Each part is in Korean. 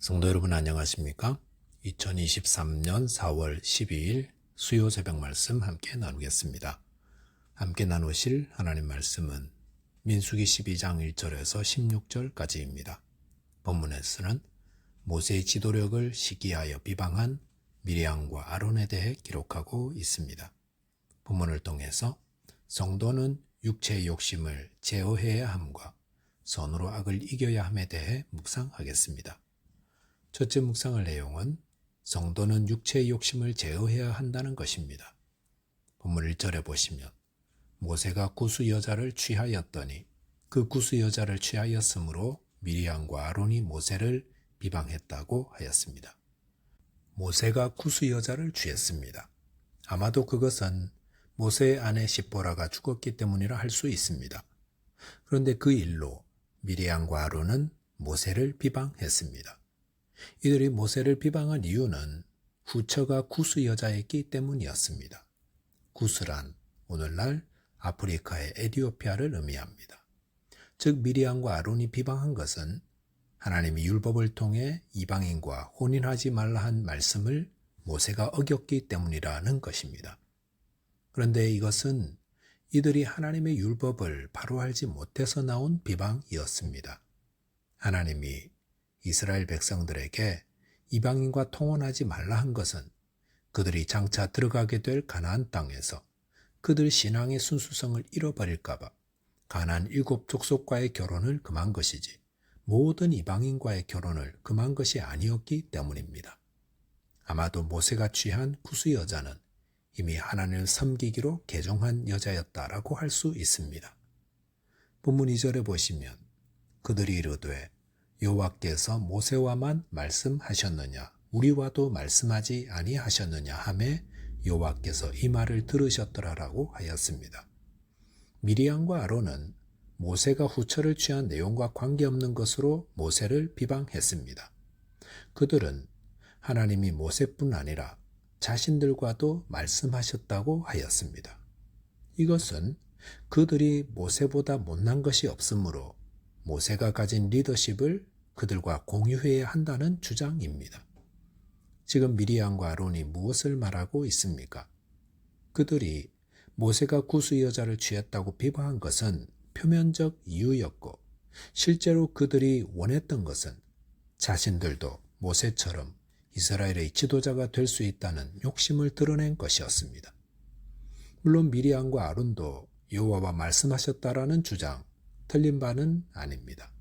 성도 여러분 안녕하십니까? 2023년 4월 12일 수요 새벽 말씀 함께 나누겠습니다. 함께 나누실 하나님 말씀은 민수기 12장 1절에서 16절까지입니다. 본문에서는 모세의 지도력을 시기하여 비방한 미리암과 아론에 대해 기록하고 있습니다. 본문을 통해서 성도는 육체의 욕심을 제어해야 함과 선으로 악을 이겨야 함에 대해 묵상하겠습니다. 첫째 묵상할 내용은 성도는 육체의 욕심을 제어해야 한다는 것입니다. 본문 1절에 보시면 모세가 구스 여자를 취하였더니 그 구스 여자를 취하였으므로 미리암과 아론이 모세를 비방했다고 하였습니다. 모세가 구스 여자를 취했습니다. 아마도 그것은 모세의 아내 십보라가 죽었기 때문이라 할 수 있습니다. 그런데 그 일로 미리암과 아론은 모세를 비방했습니다. 이들이 모세를 비방한 이유는 후처가 구스 여자였기 때문이었습니다. 구스란 오늘날 아프리카의 에티오피아를 의미합니다. 즉 미리암과 아론이 비방한 것은 하나님이 율법을 통해 이방인과 혼인하지 말라 한 말씀을 모세가 어겼기 때문이라는 것입니다. 그런데 이것은 이들이 하나님의 율법을 바로 알지 못해서 나온 비방이었습니다. 하나님이 이스라엘 백성들에게 이방인과 통혼하지 말라 한 것은 그들이 장차 들어가게 될 가나안 땅에서 그들 신앙의 순수성을 잃어버릴까 봐 가나안 7 족속과의 결혼을 금한 것이지 모든 이방인과의 결혼을 금한 것이 아니었기 때문입니다. 아마도 모세가 취한 구스 여자는 이미 하나님을 섬기기로 개종한 여자였다라고 할 수 있습니다. 본문 2절에 보시면 그들이 이르되 여호와께서 모세와만 말씀하셨느냐 우리와도 말씀하지 아니하셨느냐 하매 여호와께서 이 말을 들으셨더라라고 하였습니다. 미리암과 아론은 모세가 후처를 취한 내용과 관계없는 것으로 모세를 비방했습니다. 그들은 하나님이 모세뿐 아니라 자신들과도 말씀하셨다고 하였습니다. 이것은 그들이 모세보다 못난 것이 없으므로 모세가 가진 리더십을 그들과 공유해야 한다는 주장입니다. 지금 미리암과 아론이 무엇을 말하고 있습니까? 그들이 모세가 구스 여자를 취했다고 비방한 것은 표면적 이유였고 실제로 그들이 원했던 것은 자신들도 모세처럼 이스라엘의 지도자가 될 수 있다는 욕심을 드러낸 것이었습니다. 물론 미리암과 아론도 여호와와 말씀하셨다라는 주장 틀린 바는 아닙니다.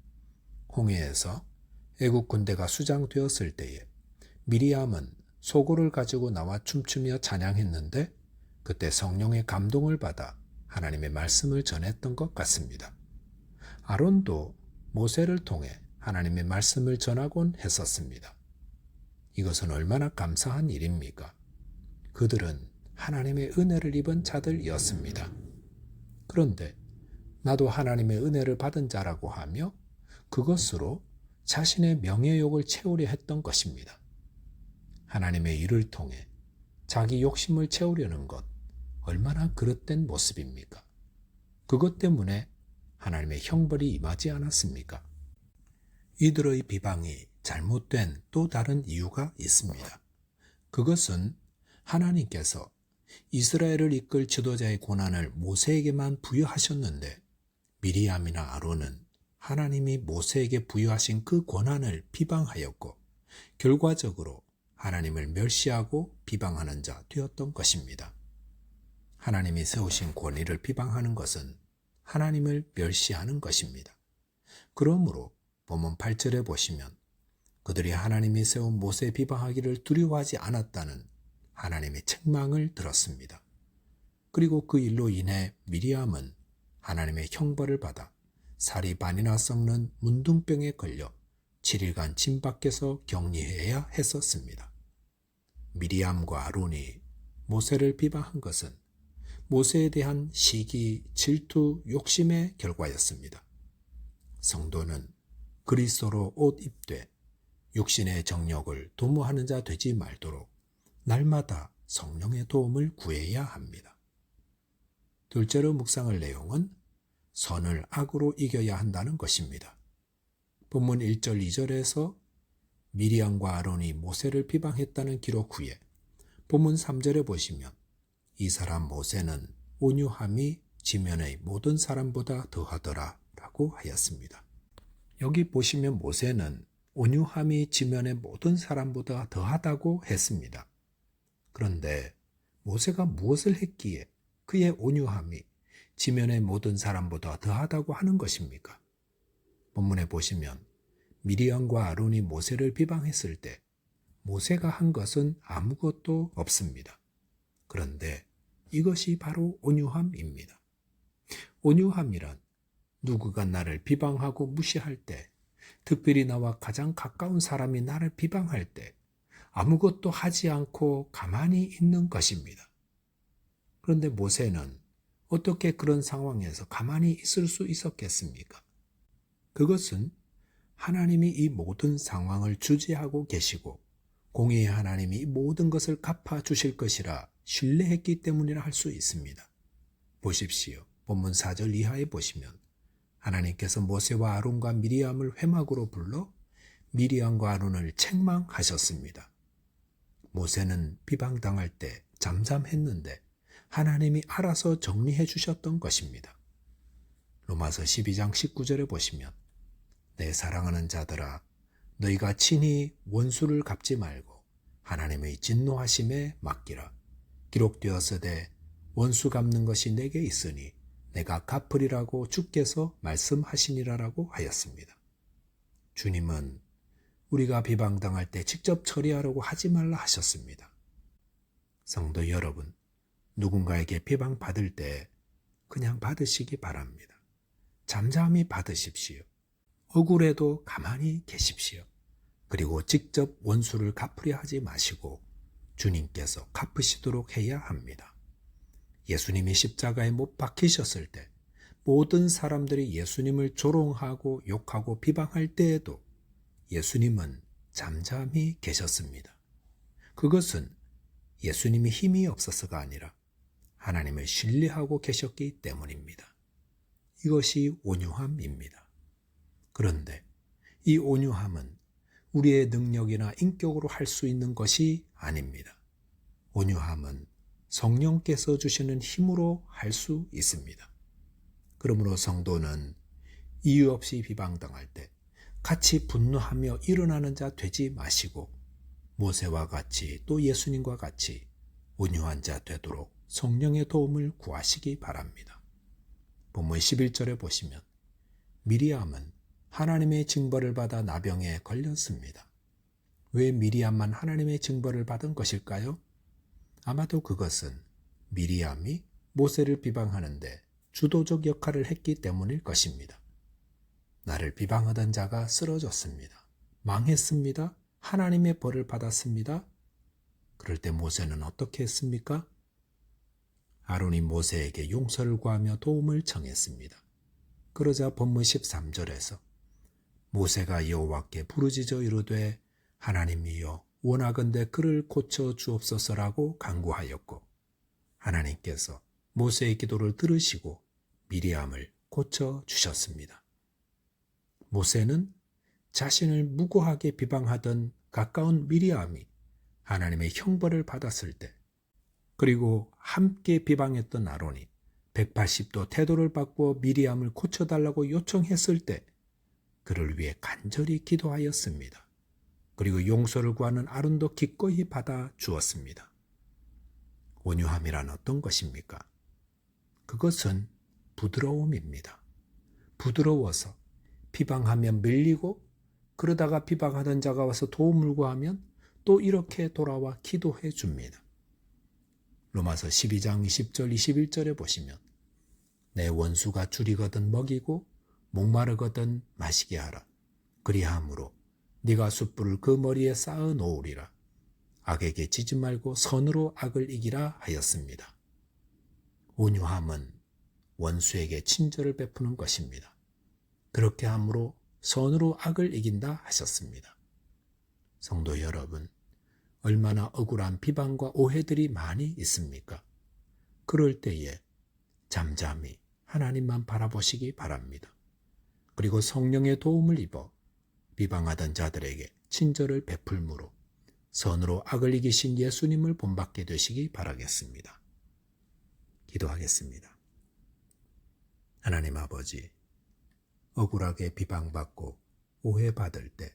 홍해에서 애국 군대가 수장되었을 때에 미리암은 소고를 가지고 나와 춤추며 찬양했는데 그때 성령의 감동을 받아 하나님의 말씀을 전했던 것 같습니다. 아론도 모세를 통해 하나님의 말씀을 전하곤 했었습니다. 이것은 얼마나 감사한 일입니까? 그들은 하나님의 은혜를 입은 자들이었습니다. 그런데 나도 하나님의 은혜를 받은 자라고 하며 그것으로 자신의 명예욕을 채우려 했던 것입니다. 하나님의 일을 통해 자기 욕심을 채우려는 것 얼마나 그릇된 모습입니까? 그것 때문에 하나님의 형벌이 임하지 않았습니까? 이들의 비방이 잘못된 또 다른 이유가 있습니다. 그것은 하나님께서 이스라엘을 이끌 지도자의 고난을 모세에게만 부여하셨는데 미리암이나 아론은 하나님이 모세에게 부여하신 그 권한을 비방하였고 결과적으로 하나님을 멸시하고 비방하는 자 되었던 것입니다. 하나님이 세우신 권위를 비방하는 것은 하나님을 멸시하는 것입니다. 그러므로 본문 8절에 보시면 그들이 하나님이 세운 모세 비방하기를 두려워하지 않았다는 하나님의 책망을 들었습니다. 그리고 그 일로 인해 미리암은 하나님의 형벌을 받아 살이 반이나 썩는 문둥병에 걸려 7일간 진 밖에서 격리해야 했었습니다. 미리암과 아론이 모세를 비방한 것은 모세에 대한 시기, 질투, 욕심의 결과였습니다. 성도는 그리스도로 옷 입되 육신의 정욕을 도모하는 자 되지 말도록 날마다 성령의 도움을 구해야 합니다. 둘째로 묵상할 내용은 선을 악으로 이겨야 한다는 것입니다. 본문 1절 2절에서 미리암과 아론이 모세를 비방했다는 기록 후에 본문 3절에 보시면 이 사람 모세는 온유함이 지면의 모든 사람보다 더하더라 라고 하였습니다. 여기 보시면 모세는 온유함이 지면의 모든 사람보다 더하다고 했습니다. 그런데 모세가 무엇을 했기에 그의 온유함이 지면의 모든 사람보다 더하다고 하는 것입니까? 본문에 보시면 미리암과 아론이 모세를 비방했을 때 모세가 한 것은 아무것도 없습니다. 그런데 이것이 바로 온유함입니다. 온유함이란 누구가 나를 비방하고 무시할 때, 특별히 나와 가장 가까운 사람이 나를 비방할 때 아무것도 하지 않고 가만히 있는 것입니다. 그런데 모세는 어떻게 그런 상황에서 가만히 있을 수 있었겠습니까? 그것은 하나님이 이 모든 상황을 주재하고 계시고 공의의 하나님이 이 모든 것을 갚아주실 것이라 신뢰했기 때문이라 할 수 있습니다. 보십시오. 본문 4절 이하에 보시면 하나님께서 모세와 아론과 미리암을 회막으로 불러 미리암과 아론을 책망하셨습니다. 모세는 비방당할 때 잠잠했는데 하나님이 알아서 정리해 주셨던 것입니다. 로마서 12장 19절에 보시면 내 사랑하는 자들아 너희가 친히 원수를 갚지 말고 하나님의 진노하심에 맡기라. 기록되었으되 원수 갚는 것이 내게 있으니 내가 갚으리라고 주께서 말씀하시니라라고 하였습니다. 주님은 우리가 비방당할 때 직접 처리하라고 하지 말라 하셨습니다. 성도 여러분, 누군가에게 비방받을 때 그냥 받으시기 바랍니다. 잠잠히 받으십시오. 억울해도 가만히 계십시오. 그리고 직접 원수를 갚으려 하지 마시고 주님께서 갚으시도록 해야 합니다. 예수님이 십자가에 못 박히셨을 때 모든 사람들이 예수님을 조롱하고 욕하고 비방할 때에도 예수님은 잠잠히 계셨습니다. 그것은 예수님이 힘이 없어서가 아니라 하나님을 신뢰하고 계셨기 때문입니다. 이것이 온유함입니다. 그런데 이 온유함은 우리의 능력이나 인격으로 할 수 있는 것이 아닙니다. 온유함은 성령께서 주시는 힘으로 할 수 있습니다. 그러므로 성도는 이유 없이 비방당할 때 같이 분노하며 일어나는 자 되지 마시고 모세와 같이 또 예수님과 같이 온유한 자 되도록 성령의 도움을 구하시기 바랍니다. 본문 11절에 보시면 미리암은 하나님의 징벌을 받아 나병에 걸렸습니다. 왜 미리암만 하나님의 징벌을 받은 것일까요? 아마도 그것은 미리암이 모세를 비방하는데 주도적 역할을 했기 때문일 것입니다. 나를 비방하던 자가 쓰러졌습니다. 망했습니다. 하나님의 벌을 받았습니다. 그럴 때 모세는 어떻게 했습니까? 아론이 모세에게 용서를 구하며 도움을 청했습니다. 그러자 본문 13절에서 모세가 여호와께 부르짖어 이르되 하나님이여 원하건대 그를 고쳐 주옵소서라고 간구하였고 하나님께서 모세의 기도를 들으시고 미리암을 고쳐 주셨습니다. 모세는 자신을 무고하게 비방하던 가까운 미리암이 하나님의 형벌을 받았을 때, 그리고 함께 비방했던 아론이 180도 태도를 바꾸어 미리암을 고쳐달라고 요청했을 때 그를 위해 간절히 기도하였습니다. 그리고 용서를 구하는 아론도 기꺼이 받아 주었습니다. 온유함이란 어떤 것입니까? 그것은 부드러움입니다. 부드러워서 비방하면 밀리고 그러다가 비방하던 자가 와서 도움을 구하면 또 이렇게 돌아와 기도해 줍니다. 로마서 12장 20절 21절에 보시면 내 원수가 줄이거든 먹이고 목마르거든 마시게 하라. 그리함으로 네가 숯불을 그 머리에 쌓아 놓으리라. 악에게 지지 말고 선으로 악을 이기라 하였습니다. 온유함은 원수에게 친절을 베푸는 것입니다. 그렇게 함으로 선으로 악을 이긴다 하셨습니다. 성도 여러분, 얼마나 억울한 비방과 오해들이 많이 있습니까? 그럴 때에 잠잠히 하나님만 바라보시기 바랍니다. 그리고 성령의 도움을 입어 비방하던 자들에게 친절을 베풀므로 선으로 악을 이기신 예수님을 본받게 되시기 바라겠습니다. 기도하겠습니다. 하나님 아버지, 억울하게 비방받고 오해받을 때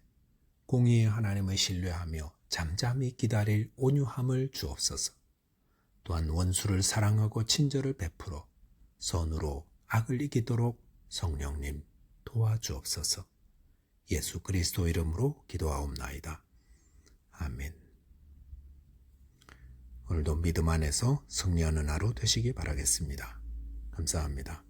공의의 하나님을 신뢰하며 잠잠히 기다릴 온유함을 주옵소서. 또한 원수를 사랑하고 친절을 베풀어 선으로 악을 이기도록 성령님 도와주옵소서. 예수 그리스도 이름으로 기도하옵나이다. 아멘. 오늘도 믿음 안에서 승리하는 하루 되시기 바라겠습니다. 감사합니다.